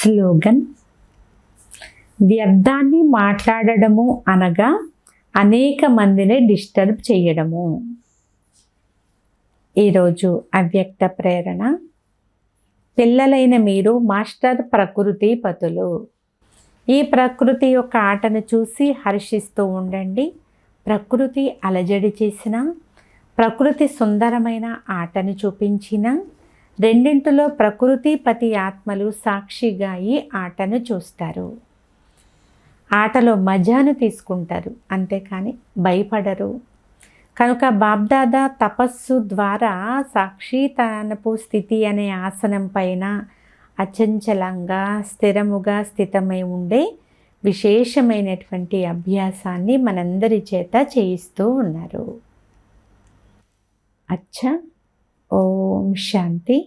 Slogan: వ్యర్థాన్ని మాట్లాడడము అనగా అనేక మందిని డిస్టర్బ్ చేయడము. ఈరోజు అవ్యక్త ప్రేరణ: పిల్లలైన మీరు మాస్టర్ ప్రకృతి పతులు. ఈ ప్రకృతి యొక్క ఆటను చూసి హర్షిస్తూ ఉండండి. ప్రకృతి అలజడి చేసిన, ప్రకృతి సుందరమైన ఆటను చూపించిన, రెండింటిలో ప్రకృతి పతి ఆత్మలు సాక్షిగా ఈ ఆటను చూస్తారు. ఆటలో మజాను తీసుకుంటారు, అంతేకాని భయపడరు. కనుక బాబ్దాదా తపస్సు ద్వారా సాక్షితనపు స్థితి అనే ఆసనం పైన అచంచలంగా స్థిరముగా స్థితమై ఉండే విశేషమైనటువంటి అభ్యాసాన్ని మనందరి చేత చేయిస్తూ ఉన్నారు. అచ్చా. ఓం శాంతి.